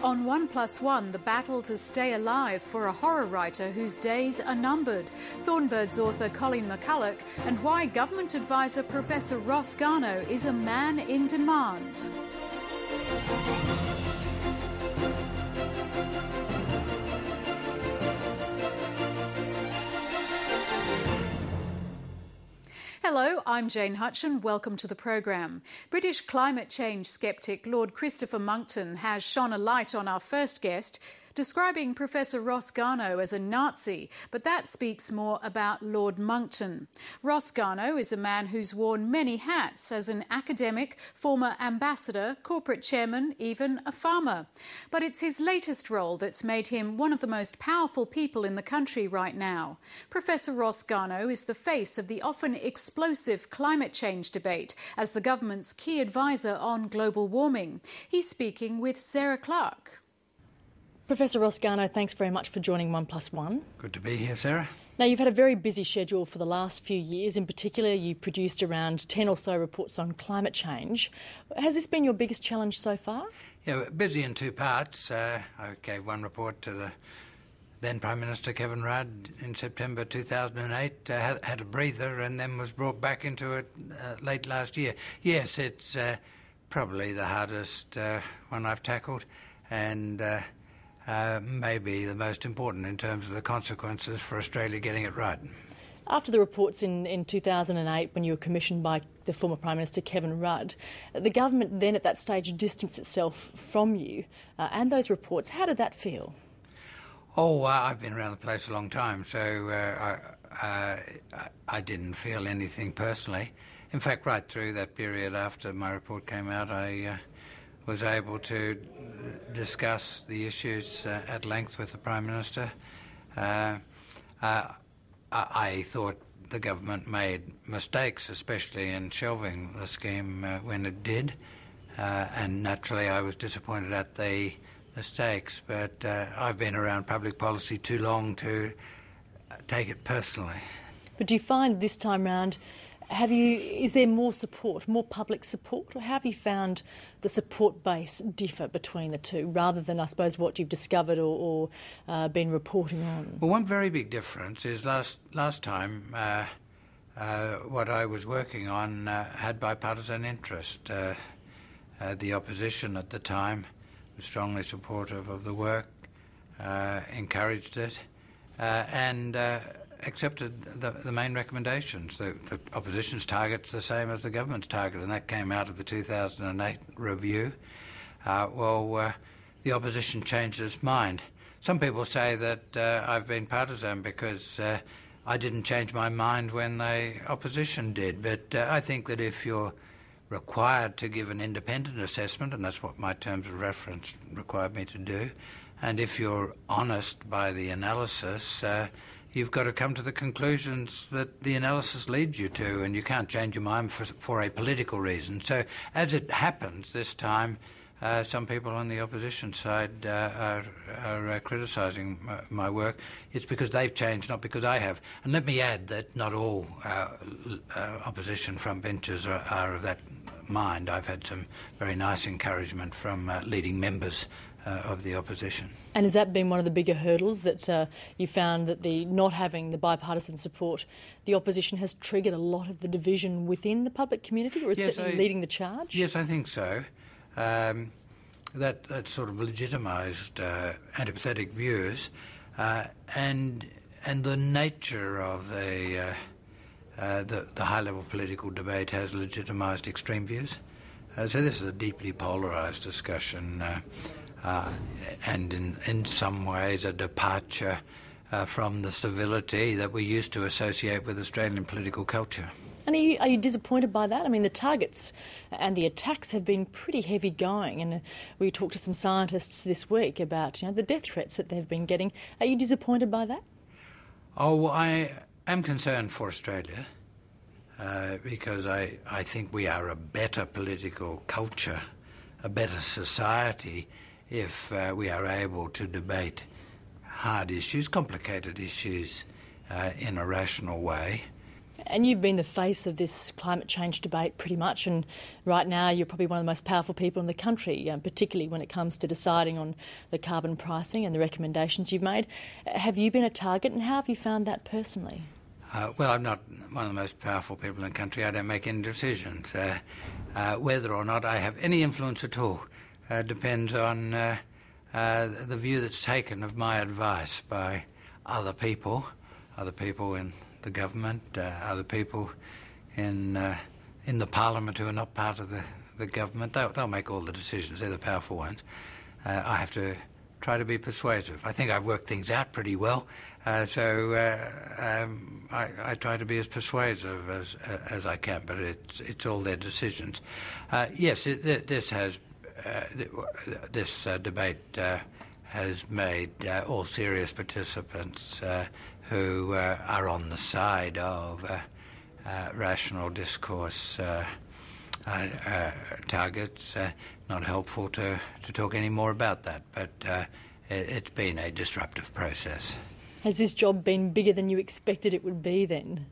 On 1+1, the battle to stay alive for a horror writer whose days are numbered. Thornbird's author Colleen McCullough and why government advisor Professor Ross Garnaut is a man in demand. Hello, I'm Jane Hutchin. Welcome to the program. British climate change sceptic Lord Christopher Monckton has shone a light on our first guest, describing Professor Ross Garnaut as a Nazi, but that speaks more about Lord Monckton. Ross Garnaut is a man who's worn many hats as an academic, former ambassador, corporate chairman, even a farmer. But it's his latest role that's made him one of the most powerful people in the country right now. Professor Ross Garnaut is the face of the often explosive climate change debate as the government's key advisor on global warming. He's speaking with Sarah Clark. Professor Ross Garnaut, thanks very much for joining 1+1. Good to be here, Sarah. Now, you've had a very busy schedule for the last few years. In particular, you produced around 10 or so reports on climate change. Has this been your biggest challenge so far? Yeah, busy in two parts. I gave one report to the then Prime Minister Kevin Rudd in September 2008, had a breather and then was brought back into it late last year. Yes, it's probably the hardest one I've tackled, and maybe the most important in terms of the consequences for Australia getting it right. After the reports in 2008, when you were commissioned by the former Prime Minister Kevin Rudd, the government then at that stage distanced itself from you and those reports. How did that feel? Oh, I've been around the place a long time, so I didn't feel anything personally. In fact, right through that period after my report came out, I was able to discuss the issues at length with the Prime Minister. I thought the government made mistakes, especially in shelving the scheme when it did, and naturally I was disappointed at the mistakes, but I've been around public policy too long to take it personally. But do you find this time round, is there more support, more public support, or how have you found the support base differ between the two, rather than, I suppose, what you've discovered or been reporting on? Well, one very big difference is last time what I was working on had bipartisan interest. The opposition at the time was strongly supportive of the work, encouraged it, and accepted the main recommendations. The opposition's target's the same as the government's target, and that came out of the 2008 review. The opposition changed its mind. Some people say that I've been partisan because I didn't change my mind when the opposition did, but I think that if you're required to give an independent assessment, and that's what my terms of reference required me to do, and if you're honest by the analysis, you've got to come to the conclusions that the analysis leads you to, and you can't change your mind for a political reason. So, as it happens this time, some people on the opposition side are criticising my work. It's because they've changed, not because I have. And let me add that not all opposition front benches are of that mind. I've had some very nice encouragement from leading members of the opposition. And has that been one of the bigger hurdles, that you found that the not having the bipartisan support, the opposition has triggered a lot of the division within the public community, or is it leading the charge? Yes, I think so. That sort of legitimised antipathetic views, and the nature of the high-level political debate has legitimised extreme views. So this is a deeply polarised discussion, and in some ways a departure from the civility that we used to associate with Australian political culture. And are you disappointed by that? I mean, the targets and the attacks have been pretty heavy going, and we talked to some scientists this week about the death threats that they've been getting. Are you disappointed by that? Oh, I am concerned for Australia because I think we are a better political culture, a better society, if we are able to debate hard issues, complicated issues in a rational way. And you've been the face of this climate change debate pretty much, and right now you're probably one of the most powerful people in the country, particularly when it comes to deciding on the carbon pricing and the recommendations you've made. Have you been a target, and how have you found that personally? Well, I'm not one of the most powerful people in the country. I don't make any decisions. Whether or not I have any influence at all depends on the view that's taken of my advice by other people in the government, other people in the Parliament who are not part of the government. They'll make all the decisions. They're the powerful ones. I have to try to be persuasive. I think I've worked things out pretty well, so I try to be as persuasive as I can, but it's all their decisions. Yes, this debate has made all serious participants who are on the side of rational discourse targets not helpful to talk any more about that, but it's been a disruptive process. Has this job been bigger than you expected it would be then?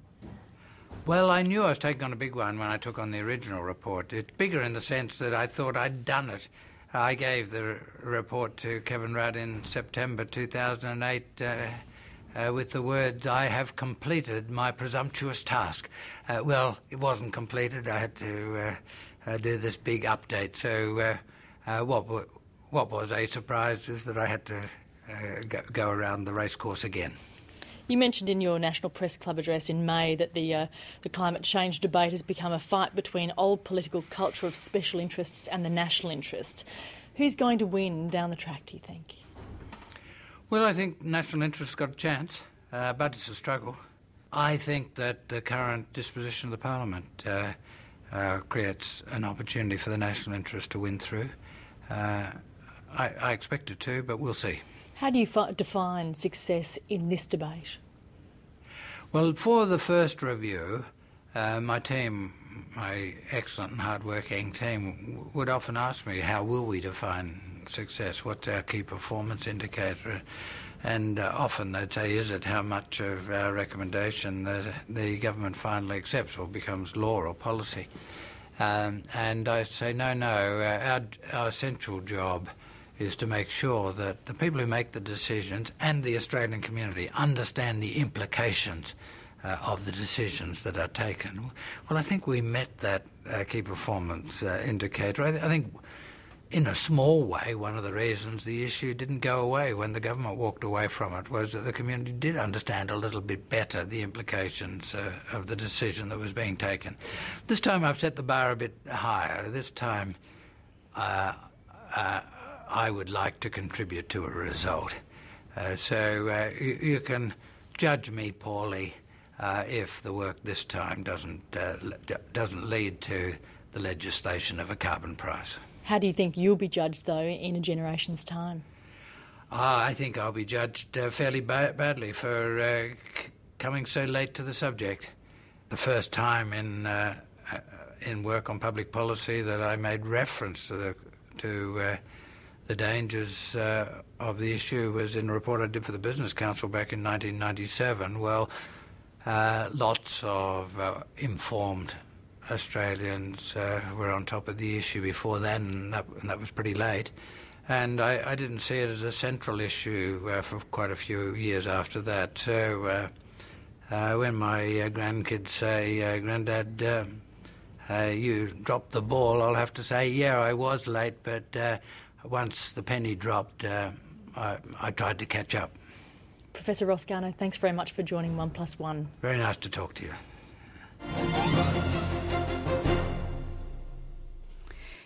Well, I knew I was taking on a big one when I took on the original report. It's bigger in the sense that I thought I'd done it. I gave the report to Kevin Rudd in September 2008 with the words, "I have completed my presumptuous task." Well, it wasn't completed. I had to do this big update. So what was a surprise is that I had to go around the racecourse again. You mentioned in your National Press Club address in May that the climate change debate has become a fight between old political culture of special interests and the national interest. Who's going to win down the track, do you think? Well, I think national interest's got a chance, but it's a struggle. I think that the current disposition of the Parliament creates an opportunity for the national interest to win through. I expect it to, but we'll see. How do you define success in this debate? Well, for the first review, my team, my excellent and hard-working team, would often ask me, how will we define success? What's our key performance indicator? And often they'd say, is it how much of our recommendation that the government finally accepts or becomes law or policy? And I say, no, our essential job is to make sure that the people who make the decisions and the Australian community understand the implications of the decisions that are taken. Well, I think we met that key performance indicator. I think in a small way, one of the reasons the issue didn't go away when the government walked away from it was that the community did understand a little bit better the implications of the decision that was being taken. This time I've set the bar a bit higher. This time I would like to contribute to a result. So you can judge me poorly if the work this time doesn't lead to the legislation of a carbon price. How do you think you'll be judged, though, in a generation's time? I think I'll be judged fairly badly for coming so late to the subject. The first time in work on public policy that I made reference to the dangers of the issue was in a report I did for the Business Council back in 1997. Well, lots of informed Australians were on top of the issue before then, and that was pretty late. And I didn't see it as a central issue for quite a few years after that. So when my grandkids say, Grandad, you dropped the ball, I'll have to say, yeah, I was late, but once the penny dropped, I tried to catch up. Professor Ross Garnaut, thanks very much for joining 1+1. Very nice to talk to you.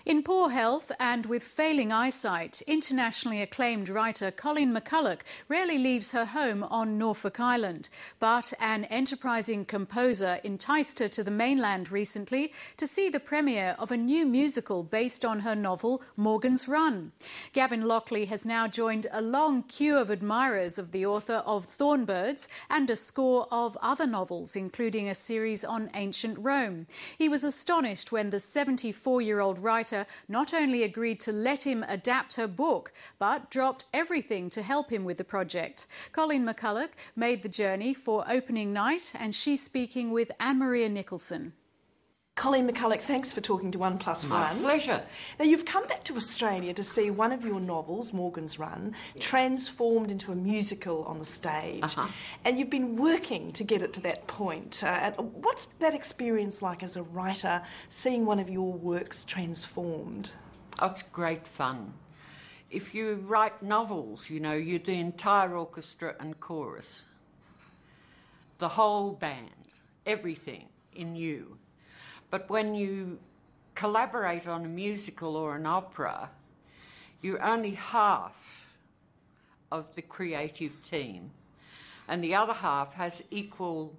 In poor health and with failing eyesight, internationally acclaimed writer Colleen McCullough rarely leaves her home on Norfolk Island. But an enterprising composer enticed her to the mainland recently to see the premiere of a new musical based on her novel Morgan's Run. Gavin Lockley has now joined a long queue of admirers of the author of Thornbirds and a score of other novels, including a series on ancient Rome. He was astonished when the 74-year-old writer publisher not only agreed to let him adapt her book, but dropped everything to help him with the project. Colleen McCullough made the journey for opening night, and she's speaking with Anne-Maria Nicholson. Colleen McCullough, thanks for talking to 1+1. My pleasure. Now, you've come back to Australia to see one of your novels, Morgan's Run, transformed into a musical on the stage. And you've been working to get it to that point. What's that experience like as a writer, seeing one of your works transformed? Oh, it's great fun. If you write novels, you know, you're the entire orchestra and chorus. The whole band, everything in you. But when you collaborate on a musical or an opera, you're only half of the creative team, and the other half has equal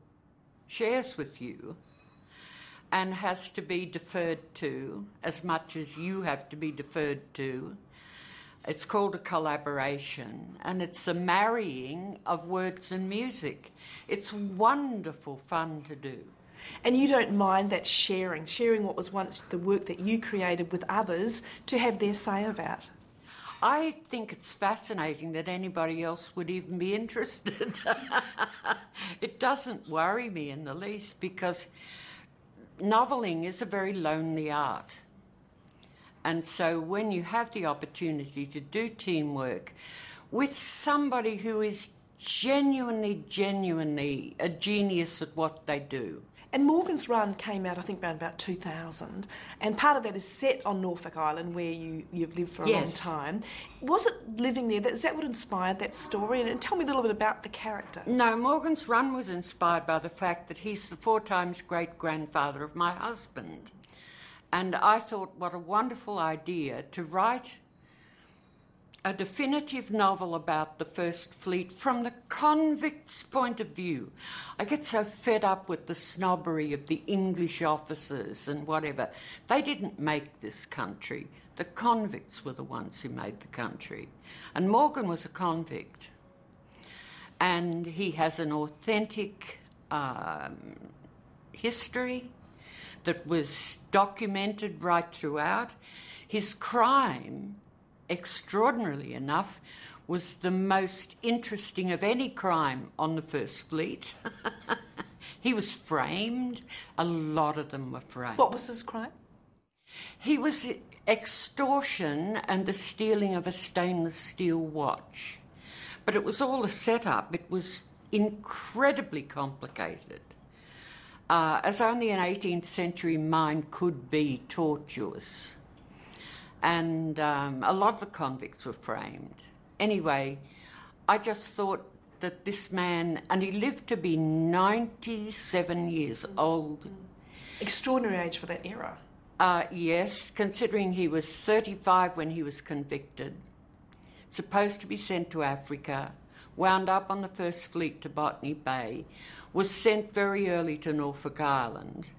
shares with you and has to be deferred to as much as you have to be deferred to. It's called a collaboration, and it's a marrying of words and music. It's wonderful fun to do. And you don't mind that sharing what was once the work that you created with others to have their say about? I think it's fascinating that anybody else would even be interested. It doesn't worry me in the least, because novelling is a very lonely art. And so when you have the opportunity to do teamwork with somebody who is genuinely a genius at what they do. And Morgan's Run came out, I think, around about 2000, and part of that is set on Norfolk Island, where you've lived for a long time. Was it living there? Is that what inspired that story? And tell me a little bit about the character. No, Morgan's Run was inspired by the fact that he's the 4 times great-grandfather of my husband. And I thought, what a wonderful idea to write a definitive novel about the First Fleet from the convicts' point of view. I get so fed up with the snobbery of the English officers and whatever. They didn't make this country. The convicts were the ones who made the country. And Morgan was a convict. And he has an authentic history that was documented right throughout. His crime, extraordinarily enough, was the most interesting of any crime on the First Fleet. He was framed. A lot of them were framed. What was his crime? He was extortion and the stealing of a stainless steel watch. But it was all a setup. It was incredibly complicated, as only an 18th century mind could be tortuous. And a lot of the convicts were framed. Anyway, I just thought that this man, and he lived to be 97 years old. Extraordinary age for that era. Yes, considering he was 35 when he was convicted, supposed to be sent to Africa, wound up on the First Fleet to Botany Bay, was sent very early to Norfolk Island,